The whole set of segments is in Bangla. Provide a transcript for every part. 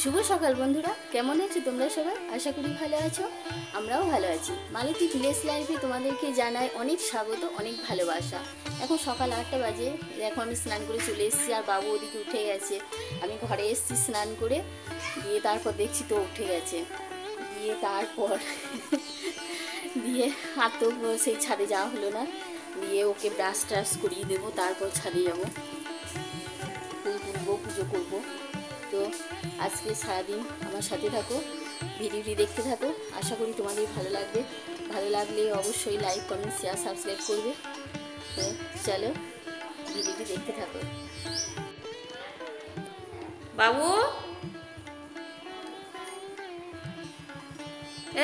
শুভ সকাল বন্ধুরা, কেমন আছো তোমরা সবাই? আশা করি ভালো আছো, আমরাও ভালো আছি। মালতী ভিলেজ লাইফে তোমাদেরকে জানাই অনেক স্বাগত, অনেক ভালোবাসা। এখন সকাল 8টা বাজে। দেখো আমি স্নান করে চলে এসেছি, আর বাবু ওদিকে উঠে গেছে। আমি ঘরে এসেছি স্নান করে, দিয়ে তারপর দেখছি তো উঠে গেছে। দিয়ে তারপর দিয়ে আর তো সেই ছাদে যাওয়া হলো না। দিয়ে ওকে ব্রাশ ট্রাশ করিয়ে দেবো, তারপর ছাদে যাবো, ফুল তুলবো, পুজো করবো। তো আজকে সারাদিন আমার সাথে থাকো, ভিডিওটি দেখতে থাকো। আশা করি তোমাদের ভালো লাগবে। ভালো লাগলে অবশ্যই লাইক, কমেন্ট, শেয়ার, সাবস্ক্রাইব করবে। তো চলো ভিডিওটি দেখতে থাকো। বাবু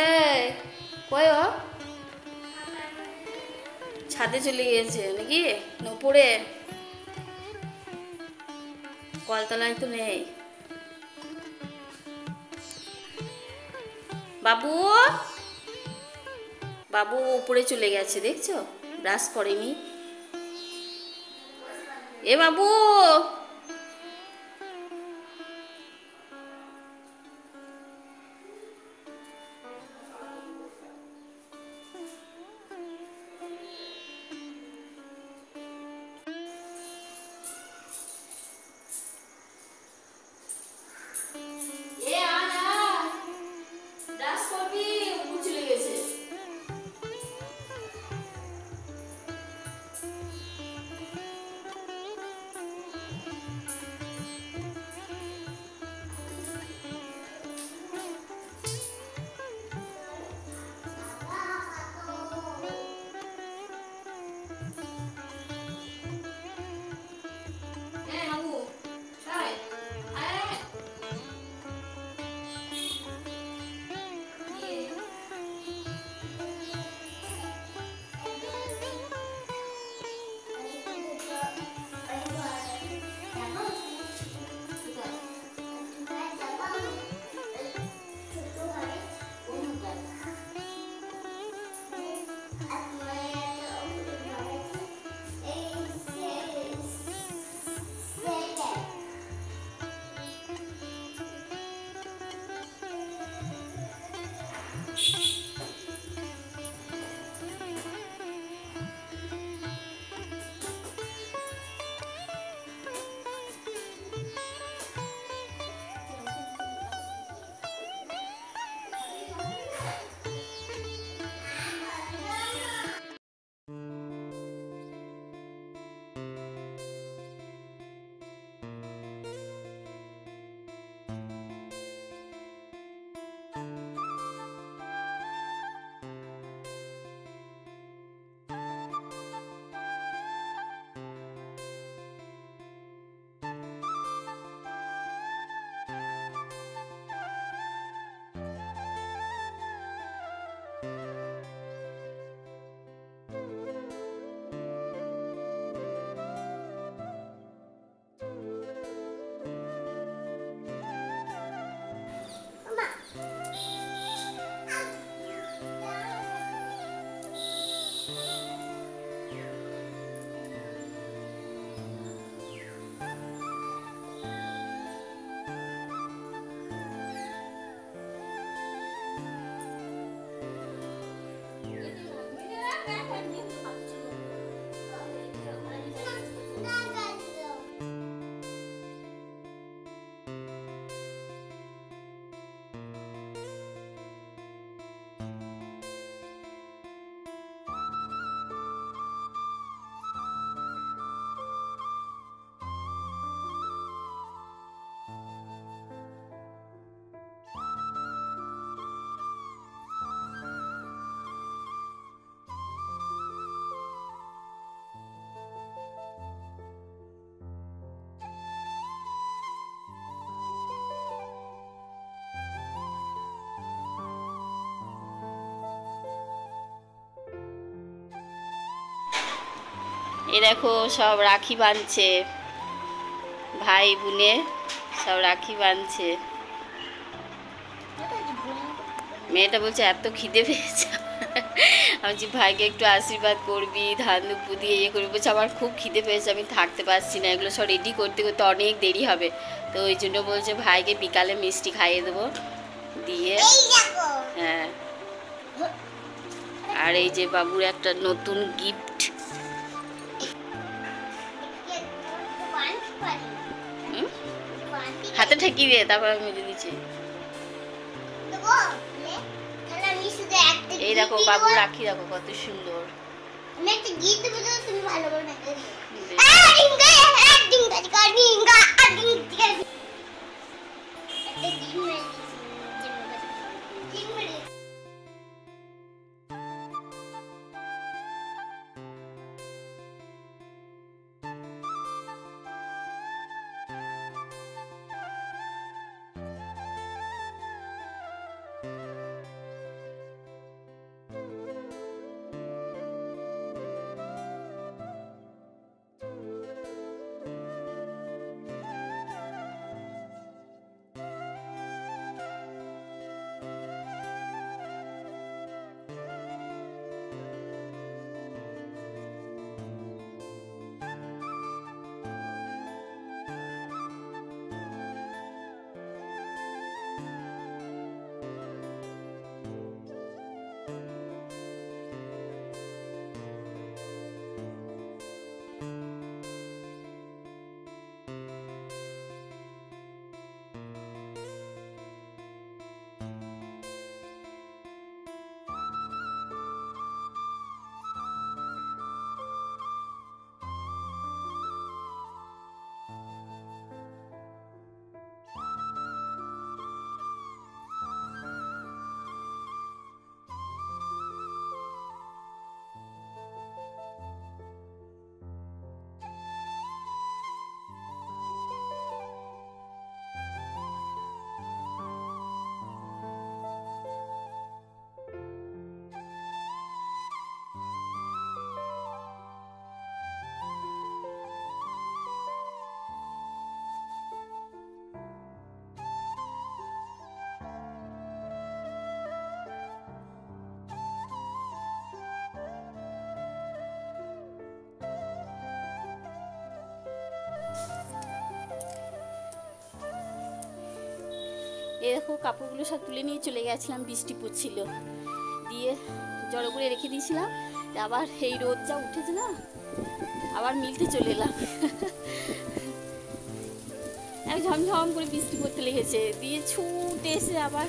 এই কই ও? ছাদে চলে গিয়েছে নাকি? উপরে কলতলায় তো নেই। বাবু বাবু উপরে চলে গেছে, দেখছো? ব্রাশ করেনি। এ বাবু, এই দেখো সব রাখি বাঁধছে, ভাই বোনে সব রাখি বাঁধছে। মেয়েটা বলছে এত খিদে পেয়েছে। আমি যে ভাইকে একটু আশীর্বাদ করবি, ধান দুপু দিয়ে ইয়ে করবি। বলছে আমার খুব খিদে পেয়েছে, আমি থাকতে পারছি না, এগুলো সব রেডি করতে করতে অনেক দেরি হবে। তো ওই জন্য বলছে ভাইকে বিকালে মিষ্টি খাইয়ে দেবো দিয়ে। হ্যাঁ, আর এই যে বাবুর একটা নতুন গিফট। হাতে ঠেকিয়ে দিয়ে তারপর আমি মেজে দিচ্ছি। এই দেখো বাবু রাখি, দেখো কত সুন্দর। আমি একটা গিফট দেব, তুমি ভালো করে মেজে দিও। এই দেখো কাপড়গুলো সব তুলে নিয়ে চলে গেছিলাম, বৃষ্টি পড়ছিল, দিয়ে জড়ো করে রেখে দিয়েছিলাম। আবার এই রোদ যা উঠেছে না, আবার মিলতে চলে এলাম। এক ঝমঝম করে বৃষ্টি পড়তে লেগেছে, দিয়ে ছুটে এসে আবার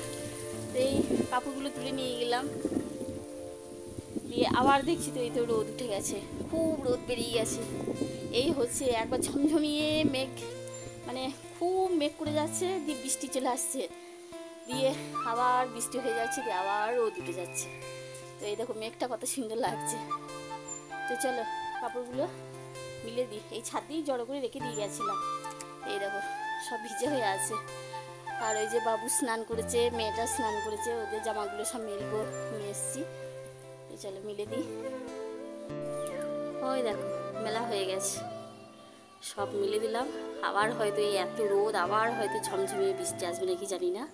এই কাপড়গুলো তুলে নিয়ে গেলাম। দিয়ে আবার দেখছি তো এই তো রোদ উঠে গেছে, খুব রোদ বেরিয়ে গেছে। এই হচ্ছে একবার ঝমঝমিয়ে মেঘ, মানে খুব মেঘ করে যাচ্ছে, দিয়ে বৃষ্টি চলে আসছে, দিয়ে আবার বৃষ্টি হয়ে যাচ্ছে, দিয়ে আবার রোদ উঠে যাচ্ছে। তো এই দেখো মেঘটা কত সুন্দর লাগছে। তো চলো কাপড়গুলো মিলে দিই, এই ছাদ দিয়েই জড়ো করে রেখে দিয়ে গেছিলাম। এই দেখো সব ভিজে হয়ে আছে। আর ওই যে বাবু স্নান করেছে, মেয়েটা স্নান করেছে, ওদের জামাগুলো সব মেলবো নিয়ে এসছি। চলো মিলে দিই। ওই দেখো মেলা হয়ে গেছে, সব মিলে দিলাম। আবার হয়তো এই এত রোদ, আবার হয়তো ঝমঝমিয়ে বৃষ্টি আসবে নাকি জানি না।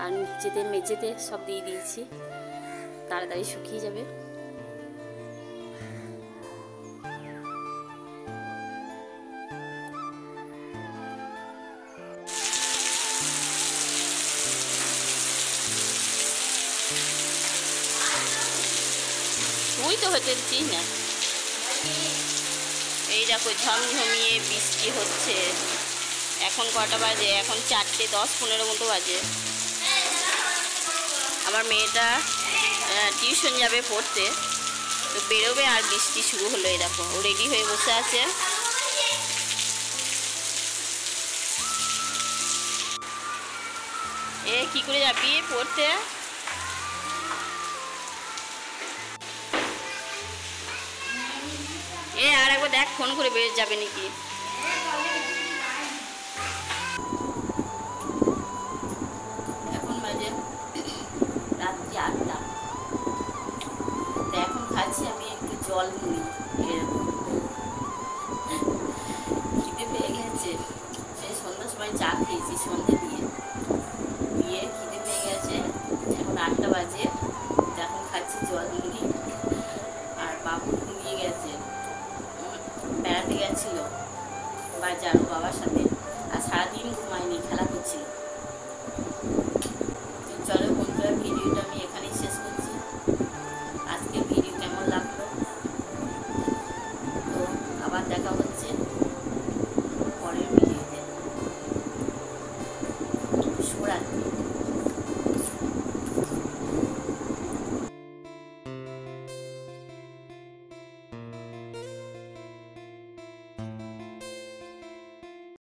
আর নিচেতে মেঝেতে সব দিয়ে দিয়েছি, তাড়াতাড়ি শুকিয়ে যাবে। তুই তো হতে দিচ্ছিস না। এই দেখো ঝমঝমিয়ে বৃষ্টি হচ্ছে। এখন কটা বাজে? এখন 4:10-15 মতো বাজে। আমার মেয়েটা টিউশন যাবে পড়তে, তো বেরোবে আর বৃষ্টি শুরু হলো। এই দেখো ও রেডি হয়ে বসে আছে। এ কি করে যাবি পড়তে? এ আর একবার দেখ ফোন করে বের যাবে নাকি। এখন বাজে রাত্রি 8টা। তো এখন খাচ্ছি আমি একটু জল মুড়ি। এরকম খিদে পেয়ে গেছে, সেই সন্ধ্যার সময় চা খেয়েছি সন্ধ্যে দিয়ে, খিদে পেয়ে গেছে। এখন 8টা পিঙ্ক স্মাইল।